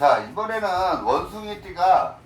자, 이번에는 원숭이띠가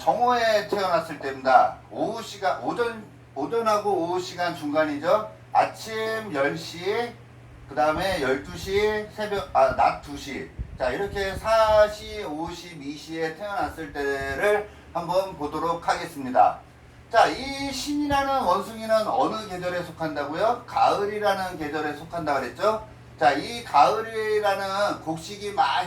정오에 태어났을 때입니다. 오후 시간, 오전하고 오후 시간 중간이죠. 아침 10시, 그 다음에 12시, 낮 2시. 자, 이렇게 4시, 50, 2시에 태어났을 때를 한번 보도록 하겠습니다. 자, 이 신이라는 원숭이는 어느 계절에 속한다고요? 가을이라는 계절에 속한다 그랬죠? 자, 이 가을이라는 곡식이 막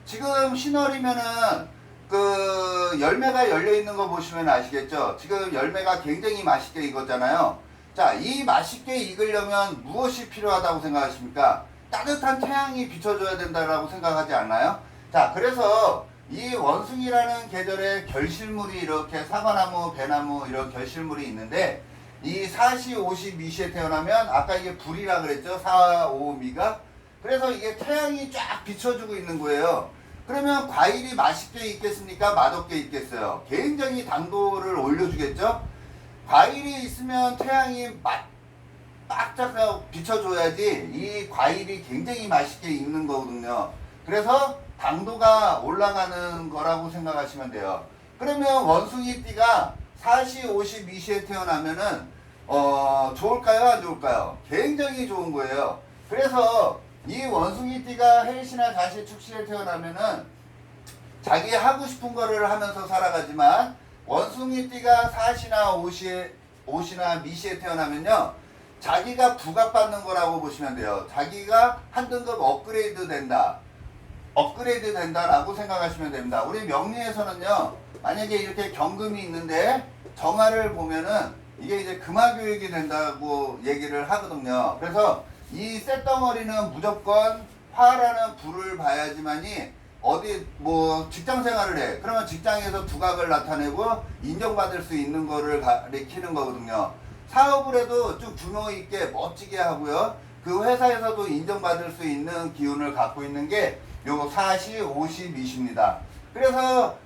지금 신월이면은 그 열매가 열려 있는 거 보시면 아시겠죠? 지금 열매가 굉장히 맛있게 익었잖아요. 자, 이 맛있게 익으려면 무엇이 필요하다고 생각하십니까? 따뜻한 태양이 비춰줘야 된다고 생각하지 않나요? 자, 그래서 이 원숭이라는 계절에 결실물이 이렇게 사과나무, 배나무 이런 결실물이 있는데 이 4시, 50, 2시에 태어나면 아까 이게 불이라 그랬죠? 4, 5, 미가. 그래서 이게 태양이 쫙 비춰주고 있는 거예요. 그러면 과일이 맛있게 익겠습니까? 맛없게 익겠어요? 굉장히 당도를 올려주겠죠? 과일이 있으면 태양이 바짝 비춰줘야지 이 과일이 굉장히 맛있게 익는 거거든요. 그래서 당도가 올라가는 거라고 생각하시면 돼요. 그러면 원숭이띠가 4시, 50, 2시에 태어나면은 좋을까요? 안 좋을까요? 굉장히 좋은 거예요. 그래서 이 원숭이띠가 해시나 가시, 축시에 태어나면은 자기 하고 싶은 거를 하면서 살아가지만 원숭이띠가 4시나 5시나 미시에 태어나면요 자기가 부각받는 거라고 보시면 돼요. 자기가 한 등급 업그레이드 된다라고 생각하시면 됩니다. 우리 명리에서는요 만약에 이렇게 경금이 있는데 정화를 보면은 이게 이제 금화교육이 된다고 얘기를 하거든요. 그래서 이 쇳덩어리는 무조건 화라는 불을 봐야지만이 어디 뭐 직장 생활을 해. 그러면 직장에서 두각을 나타내고 인정받을 수 있는 거를 가리키는 거거든요. 사업을 해도 좀 규모 있게 멋지게 하고요. 그 회사에서도 인정받을 수 있는 기운을 갖고 있는 게 요 4시, 50, 2시입니다. 그래서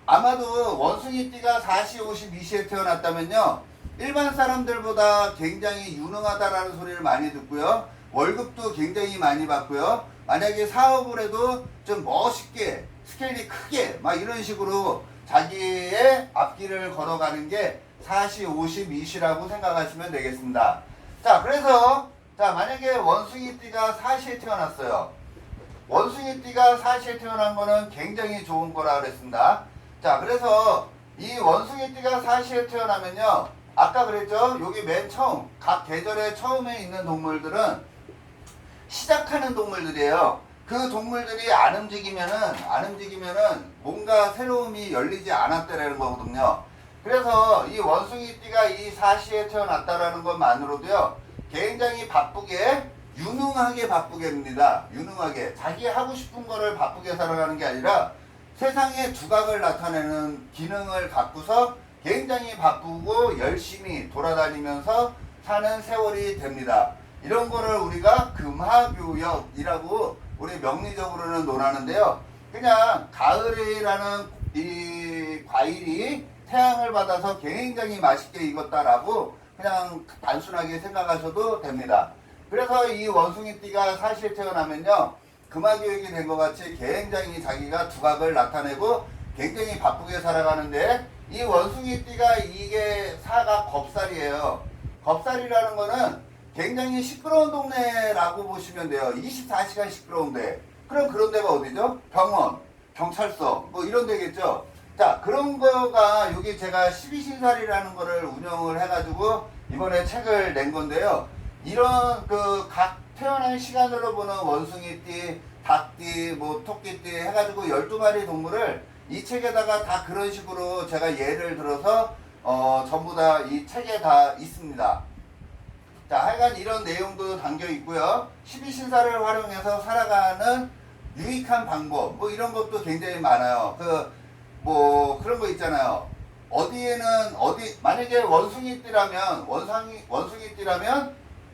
아마도 원숭이띠가 4시, 50, 2시에 태어났다면요. 일반 사람들보다 굉장히 유능하다라는 소리를 많이 듣고요. 월급도 굉장히 많이 받고요. 만약에 사업을 해도 좀 멋있게, 스케일이 크게, 막 이런 식으로 자기의 앞길을 걸어가는 게 4시, 50, 2시라고 생각하시면 되겠습니다. 자, 그래서, 만약에 원숭이띠가 4시에 태어났어요. 원숭이띠가 4시에 태어난 거는 굉장히 좋은 거라 그랬습니다. 자, 그래서 이 원숭이띠가 4시에 태어나면요. 아까 그랬죠? 여기 맨 처음, 각 계절의 처음에 있는 동물들은 시작하는 동물들이에요. 그 동물들이 안 움직이면은 뭔가 새로움이 열리지 않았다라는 거거든요. 그래서 이 원숭이띠가 이 4시에 태어났다라는 것만으로도요, 굉장히 바쁘게, 유능하게 바쁘게 합니다. 유능하게. 자기 하고 싶은 거를 바쁘게 살아가는 게 아니라 세상에 두각을 나타내는 기능을 갖고서 굉장히 바쁘고 열심히 돌아다니면서 사는 세월이 됩니다. 이런 거를 우리가 금화교역이라고 우리 명리적으로는 논하는데요. 그냥 가을이라는 이 과일이 태양을 받아서 굉장히 맛있게 익었다라고 그냥 단순하게 생각하셔도 됩니다. 그래서 이 원숭이띠가 4시에 태어나면요. 금화교육이 된 것 같이 굉장히 자기가 두각을 나타내고 굉장히 바쁘게 살아가는데 이 원숭이띠가 이게 사가 겁살이에요. 겁살이라는 거는 굉장히 시끄러운 동네라고 보시면 돼요. 24시간 시끄러운데. 그럼 그런 데가 어디죠? 병원, 경찰서 뭐 이런 데겠죠. 자, 그런 거가 여기 제가 12신살이라는 거를 운영을 해가지고 이번에 책을 낸 건데요. 이런 그 각 태어난 시간으로 보는 원숭이띠, 닭띠, 뭐 토끼띠 해가지고 12마리 동물을 이 책에다가 다 그런 식으로 제가 예를 들어서 전부 다 이 책에 다 있습니다. 자, 하여간 이런 내용도 담겨 있고요. 12신사를 활용해서 살아가는 유익한 방법 뭐 이런 것도 굉장히 많아요. 뭐 그런 거 있잖아요. 만약에 원숭이띠라면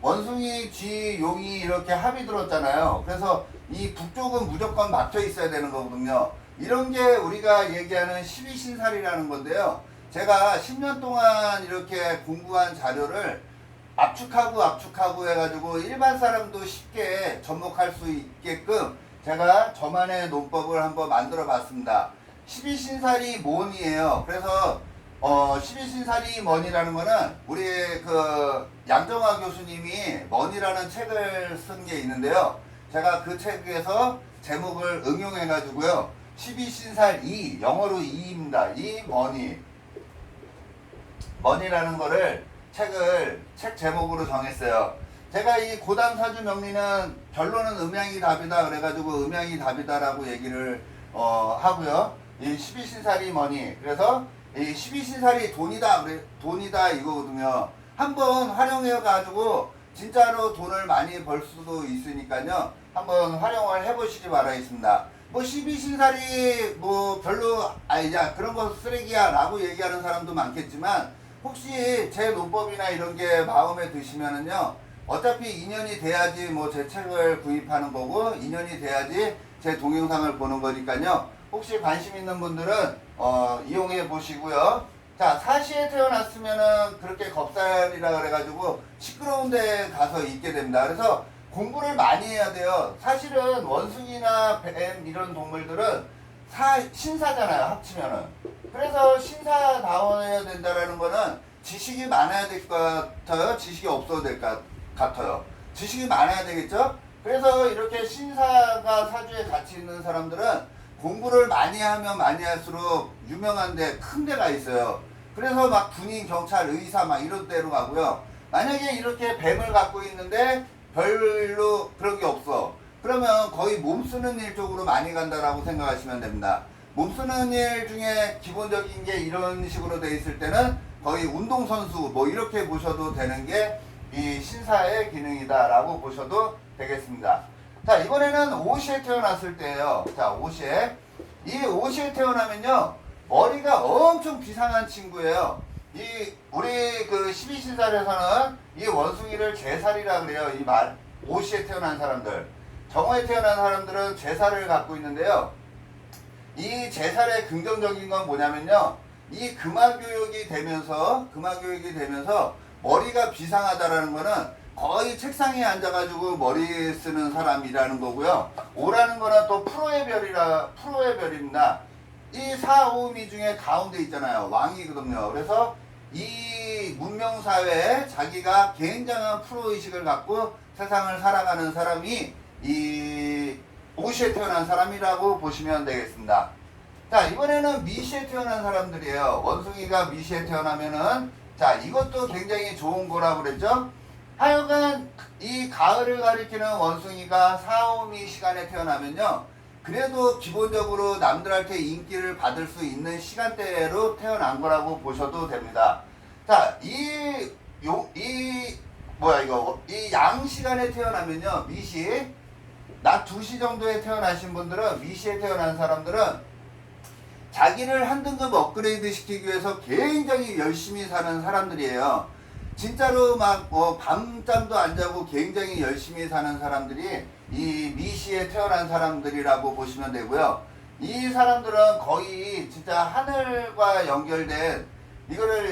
원숭이, 쥐, 용이 이렇게 합이 들었잖아요. 그래서 이 북쪽은 무조건 막혀 있어야 되는 거거든요. 이런 게 우리가 얘기하는 12신살이라는 건데요. 제가 10년 동안 이렇게 공부한 자료를 압축하고 해가지고 일반 사람도 쉽게 접목할 수 있게끔 제가 저만의 논법을 한번 만들어 봤습니다. 12신살이 뭔이에요. 그래서 12신살이 뭔이라는 거는 우리 그 양정화 교수님이 뭔이라는 책을 쓴 게 있는데요. 제가 그 책에서 제목을 응용해 가지고요. 12신살 2, 영어로 2입니다. 이 머니라는 거를 책 제목으로 정했어요. 제가 이 고담사주 명리는 결론은 음양이 답이다 그래가지고 음양이 답이다라고 얘기를 하고요. 이 12신살이 뭐니? 그래서 이 12신살이 돈이다 이거거든요. 한번 활용해 가지고 진짜로 돈을 많이 벌 수도 있으니까요. 한번 활용을 해보시기 바라겠습니다. 뭐 12신살이 뭐 별로 야 그런 거 쓰레기야 라고 얘기하는 사람도 많겠지만 혹시 제 논법이나 이런 게 마음에 드시면은요. 어차피 인연이 돼야지 뭐 제 책을 구입하는 거고 인연이 돼야지 제 동영상을 보는 거니까요. 혹시 관심 있는 분들은 이용해 보시고요. 자, 사시에 태어났으면은 그렇게 겁살이라 그래가지고 시끄러운 데 가서 있게 됩니다. 그래서 공부를 많이 해야 돼요. 사실은 원숭이나 뱀 이런 동물들은 신사잖아요, 합치면은. 그래서 신사다워야 된다라는 거는 지식이 많아야 될 것 같아요, 지식이 없어도 될 것 같아요. 지식이 많아야 되겠죠? 그래서 이렇게 신사가 사주에 같이 있는 사람들은 공부를 많이 하면 많이 할수록 유명한 데 큰 데가 있어요. 그래서 막 군인, 경찰, 의사 막 이런 데로 가고요. 만약에 이렇게 뱀을 갖고 있는데 별로 그런 게 없어. 그러면 거의 몸 쓰는 일 쪽으로 많이 간다라고 생각하시면 됩니다. 몸 쓰는 일 중에 기본적인 게 이런 식으로 돼 있을 때는 거의 운동선수 뭐 이렇게 보셔도 되는 게 이 신사의 기능이다라고 보셔도 되겠습니다. 자, 이번에는 오시에 태어났을 때예요. 자, 오시에. 이 오시에 태어나면요. 머리가 엄청 비상한 친구예요. 우리 그 12신살에서는 이 원숭이를 제살이라 그래요. 오시에 태어난 사람들. 정오에 태어난 사람들은 제살을 갖고 있는데요. 이 제살의 긍정적인 건 뭐냐면요. 이 금화교육이 되면서 머리가 비상하다라는 거는 거의 책상에 앉아가지고 머리 쓰는 사람이라는 거고요. 오라는 거는 또 프로의 별입니다. 이 사오미 중에 가운데 있잖아요. 왕이거든요. 그래서 이 문명사회에 자기가 굉장한 프로의식을 갖고 세상을 살아가는 사람이 이 오시에 태어난 사람이라고 보시면 되겠습니다. 자, 이번에는 미시에 태어난 사람들이에요. 원숭이가 미시에 태어나면은 자, 이것도 굉장히 좋은 거라고 그랬죠? 하여간 이 가을을 가리키는 원숭이가 사오미 시간에 태어나면요. 그래도 기본적으로 남들한테 인기를 받을 수 있는 시간대로 태어난 거라고 보셔도 됩니다. 자, 이 양 시간에 태어나면요. 미시, 낮 2시 정도에 태어나신 분들은, 미시에 태어난 사람들은 자기를 한 등급 업그레이드 시키기 위해서 굉장히 열심히 사는 사람들이에요. 진짜로 막 밤잠도 안 자고 굉장히 열심히 사는 사람들이 이 미시에 태어난 사람들이라고 보시면 되고요. 이 사람들은 거의 진짜 하늘과 연결된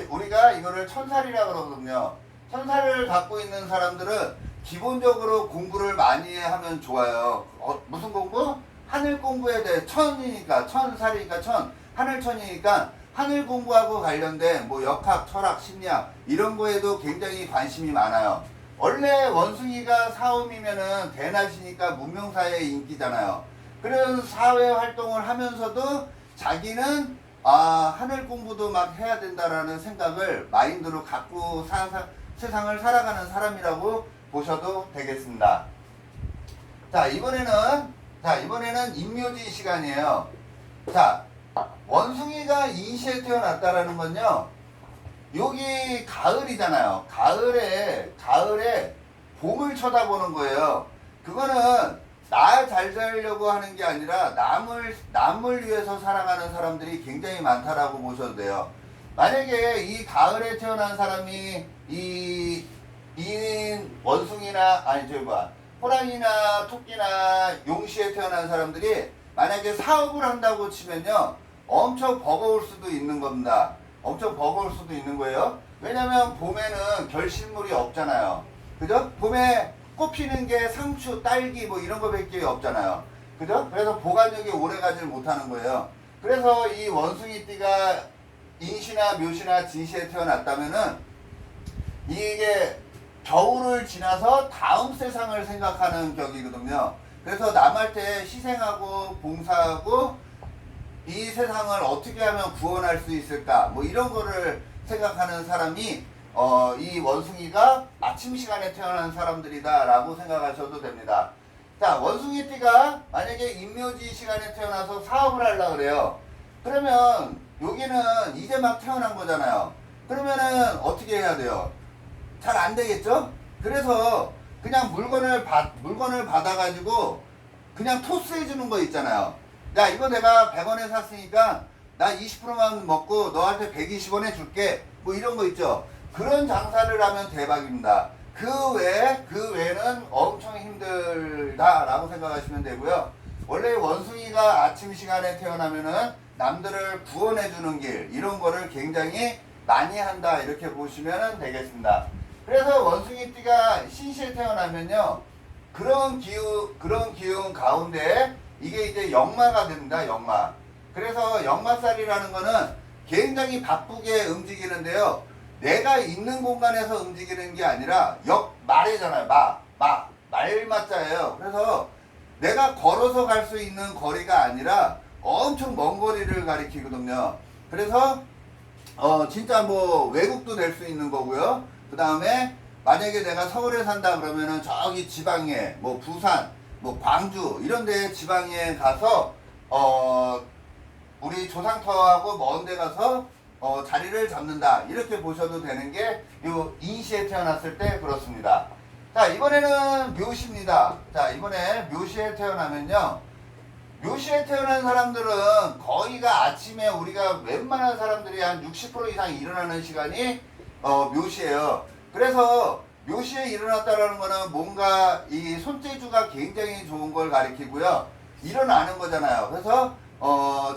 우리가 이거를 천살이라 그러거든요. 천살을 갖고 있는 사람들은 기본적으로 공부를 많이 하면 좋아요. 무슨 공부? 하늘 공부에 대해 천살이니까 하늘천이니까 하늘 공부하고 관련된 뭐 역학, 철학, 심리학 이런 거에도 굉장히 관심이 많아요. 원래 원숭이가 사음이면은 대낮이니까 문명사회의 인기잖아요. 그런 사회 활동을 하면서도 자기는 하늘 공부도 막 해야 된다라는 생각을 마인드로 갖고 세상을 살아가는 사람이라고 보셔도 되겠습니다. 자, 이번에는 임묘지 시간이에요. 자, 원숭이가 인시에 태어났다라는 건요. 여기 가을이잖아요. 가을에 봄을 쳐다보는 거예요. 그거는 나 잘 살려고 하는 게 아니라 남을 위해서 살아가는 사람들이 굉장히 많다라고 보셔도 돼요. 만약에 이 가을에 태어난 사람이 이 원숭이나 호랑이나 토끼나 용시에 태어난 사람들이 만약에 사업을 한다고 치면요. 엄청 버거울 수도 있는 겁니다. 엄청 버거울 수도 있는 거예요. 왜냐면 봄에는 결실물이 없잖아요. 그죠? 봄에 꽃 피는 게 상추, 딸기 뭐 이런 거 밖에 없잖아요. 그죠? 그래서 보관력이 오래 가지를 못하는 거예요. 그래서 이 원숭이띠가 인시나 묘시나 진시에 태어났다면은 이게 겨울을 지나서 다음 세상을 생각하는 격이거든요. 그래서 남한테 희생하고 봉사하고 이 세상을 어떻게 하면 구원할 수 있을까 뭐 이런 거를 생각하는 사람이 이 원숭이가 아침 시간에 태어난 사람들이다 라고 생각하셔도 됩니다. 자, 원숭이띠가 만약에 임묘지 시간에 태어나서 사업을 하려고 그래요. 그러면 여기는 이제 막 태어난 거잖아요. 그러면은 어떻게 해야 돼요? 잘 안 되겠죠? 그래서 그냥 물건을 받아가지고 그냥 토스해 주는 거 있잖아요. 야, 이거 내가 100원에 샀으니까 나 20%만 먹고 너한테 120원에 줄게. 뭐 이런 거 있죠. 그런 장사를 하면 대박입니다. 그 외에는 엄청 힘들다라고 생각하시면 되고요. 원래 원숭이가 아침 시간에 태어나면은 남들을 구원해주는 길, 이런 거를 굉장히 많이 한다. 이렇게 보시면 되겠습니다. 그래서 원숭이띠가 신시에 태어나면요. 그런 기운 가운데 이게 이제 역마가 됩니다. 역마. 그래서 역마살이라는 거는 굉장히 바쁘게 움직이는데요. 내가 있는 공간에서 움직이는 게 아니라 역마래잖아요. 말마자예요. 그래서 내가 걸어서 갈 수 있는 거리가 아니라 엄청 먼 거리를 가리키거든요. 그래서 진짜 뭐 외국도 될 수 있는 거고요. 그 다음에 만약에 내가 서울에 산다 그러면은 저기 지방에 뭐 부산 뭐 광주 이런 데 지방에 가서 우리 조상터하고 먼 데 가서 자리를 잡는다 이렇게 보셔도 되는 게 요 인시에 태어났을 때 그렇습니다. 자, 이번에는 묘시입니다. 자, 이번에 묘시에 태어나면요, 묘시에 태어난 사람들은 거의가 아침에 우리가 웬만한 사람들이 한 60% 이상 일어나는 시간이 묘시예요. 그래서 묘시에 일어났다라는 거는 뭔가 이 손재주가 굉장히 좋은 걸 가리키고요. 일어나는 거잖아요. 그래서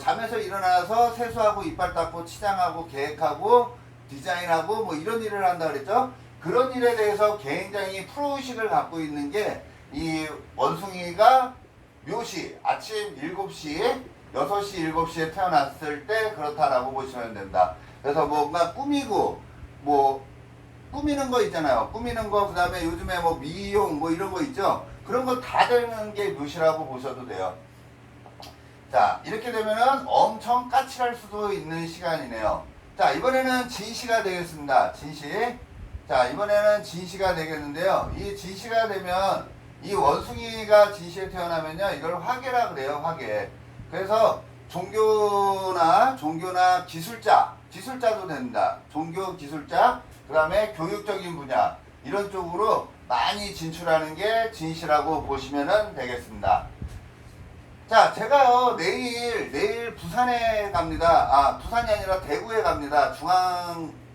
잠에서 일어나서 세수하고 이빨 닦고 치장하고 계획하고 디자인하고 뭐 이런 일을 한다 그랬죠. 그런 일에 대해서 굉장히 프로의식을 갖고 있는 게 이 원숭이가 묘시 아침 7시, 6시, 7시에 태어났을 때 그렇다라고 보시면 됩니다. 그래서 뭔가 꾸미고 뭐 꾸미는 거 있잖아요. 꾸미는 거, 그 다음에 요즘에 뭐 미용 뭐 이런 거 있죠. 그런 거 다 되는 게 묘시라고 보셔도 돼요. 자, 이렇게 되면은 엄청 까칠할 수도 있는 시간이네요. 자, 이번에는 진시가 되겠습니다. 진시. 자, 이번에는 진시가 되겠는데요. 이 진시가 되면 이 원숭이가 진시에 태어나면요, 이걸 화계라 그래요. 화계. 그래서 종교나 기술자도 됩니다. 종교 기술자, 그 다음에 교육적인 분야 이런 쪽으로 많이 진출하는 게 진시라고 보시면 되겠습니다. 자, 제가요 내일 부산에 갑니다. 부산이 아니라 대구에 갑니다.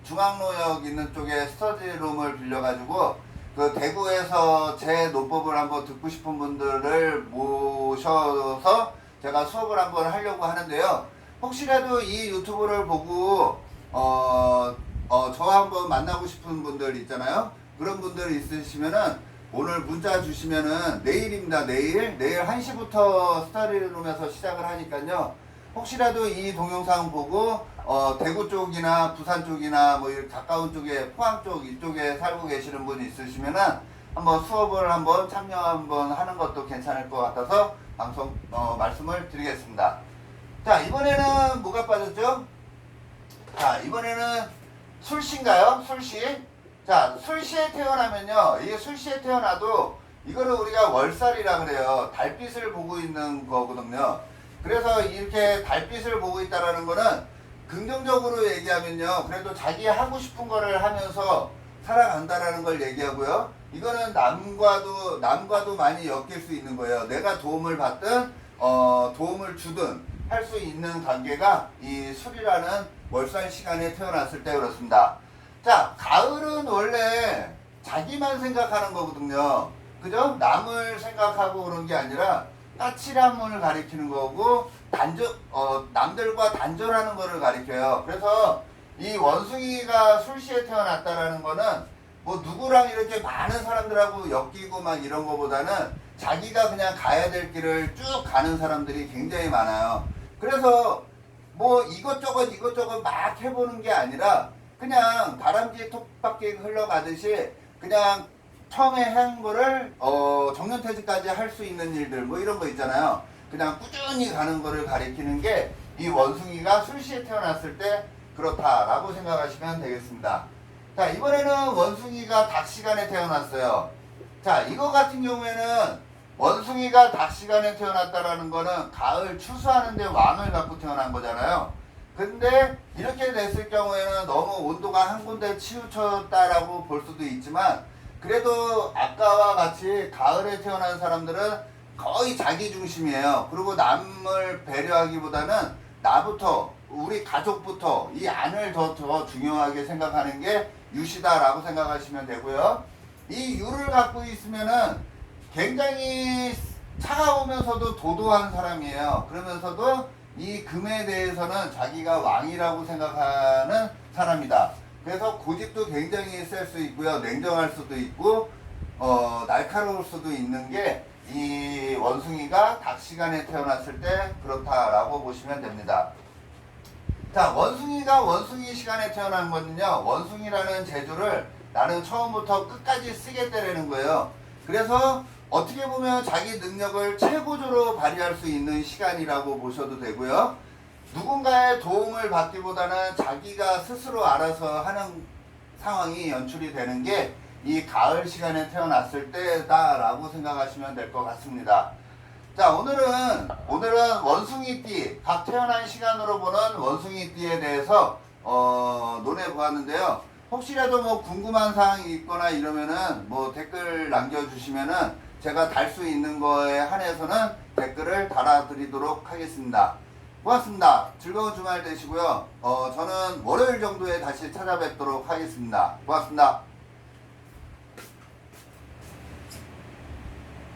중앙로역 있는 쪽에 스터디룸을 빌려가지고 그 대구에서 제 노법을 한번 듣고 싶은 분들을 모셔서 제가 수업을 한번 하려고 하는데요. 혹시라도 이 유튜브를 보고 저와 한번 만나고 싶은 분들 있잖아요. 그런 분들 있으시면은 오늘 문자 주시면은 내일입니다. 내일 1시부터 스터디룸에서 시작을 하니까요. 혹시라도 이 동영상 보고 대구 쪽이나 부산 쪽이나 뭐 가까운 쪽에 포항 쪽 이쪽에 살고 계시는 분 있으시면은 한번 수업을 한번 참여 한번 하는 것도 괜찮을 것 같아서 방송 말씀을 드리겠습니다. 자, 이번에는 뭐가 빠졌죠? 자, 이번에는 술시인가요? 술시. 자, 술시에 태어나면요, 이게 술시에 태어나도 이거를 우리가 월살이라 그래요. 달빛을 보고 있는 거거든요. 그래서 이렇게 달빛을 보고 있다라는 거는 긍정적으로 얘기하면요, 그래도 자기 하고 싶은 거를 하면서 살아간다라는 걸 얘기하고요. 이거는 남과도 많이 엮일 수 있는 거예요. 내가 도움을 받든 도움을 주든 할 수 있는 관계가 이 술이라는 월살 시간에 태어났을 때 그렇습니다. 자, 가을은 원래 자기만 생각하는 거거든요. 그죠? 남을 생각하고 그런 게 아니라 까칠함을 가리키는 거고 남들과 단절하는 거를 가리켜요. 그래서 이 원숭이가 술시에 태어났다라는 거는 뭐 누구랑 이렇게 많은 사람들하고 엮이고 막 이런 거보다는 자기가 그냥 가야 될 길을 쭉 가는 사람들이 굉장히 많아요. 그래서 뭐 이것저것 막 해보는 게 아니라 그냥 다람쥐 톱밖에 흘러가듯이 그냥 처음에 한 거를 정년퇴직까지 할 수 있는 일들 뭐 이런 거 있잖아요. 그냥 꾸준히 가는 거를 가리키는 게 이 원숭이가 술시에 태어났을 때 그렇다라고 생각하시면 되겠습니다. 자, 이번에는 원숭이가 닭 시간에 태어났어요. 자, 이거 같은 경우에는 원숭이가 닭 시간에 태어났다라는 거는 가을 추수하는데 왕을 갖고 태어난 거잖아요. 근데 이렇게 됐을 경우에는 너무 온도가 한 군데 치우쳤다라고 볼 수도 있지만 그래도 아까와 같이 가을에 태어난 사람들은 거의 자기 중심이에요. 그리고 남을 배려하기보다는 나부터 우리 가족부터 이 안을 더 중요하게 생각하는 게 유시다라고 생각하시면 되고요. 이 유를 갖고 있으면은 굉장히 차가우면서도 도도한 사람이에요. 그러면서도 이 금에 대해서는 자기가 왕이라고 생각하는 사람이다. 그래서 고집도 굉장히 셀 수 있고요. 냉정할 수도 있고 날카로울 수도 있는 게 이 원숭이가 닭 시간에 태어났을 때 그렇다라고 보시면 됩니다. 자, 원숭이가 원숭이 시간에 태어난 거는요, 원숭이라는 재주를 나는 처음부터 끝까지 쓰겠다라는 거예요. 그래서 어떻게 보면 자기 능력을 최고조로 발휘할 수 있는 시간이라고 보셔도 되고요. 누군가의 도움을 받기보다는 자기가 스스로 알아서 하는 상황이 연출이 되는 게 이 가을 시간에 태어났을 때다라고 생각하시면 될 것 같습니다. 자, 오늘은 원숭이띠, 각 태어난 시간으로 보는 원숭이띠에 대해서 논해 보았는데요. 혹시라도 뭐 궁금한 사항이 있거나 이러면은 뭐 댓글 남겨주시면은 제가 달 수 있는 거에 한해서는 댓글을 달아드리도록 하겠습니다. 고맙습니다. 즐거운 주말 되시고요. 저는 월요일 정도에 다시 찾아뵙도록 하겠습니다. 고맙습니다.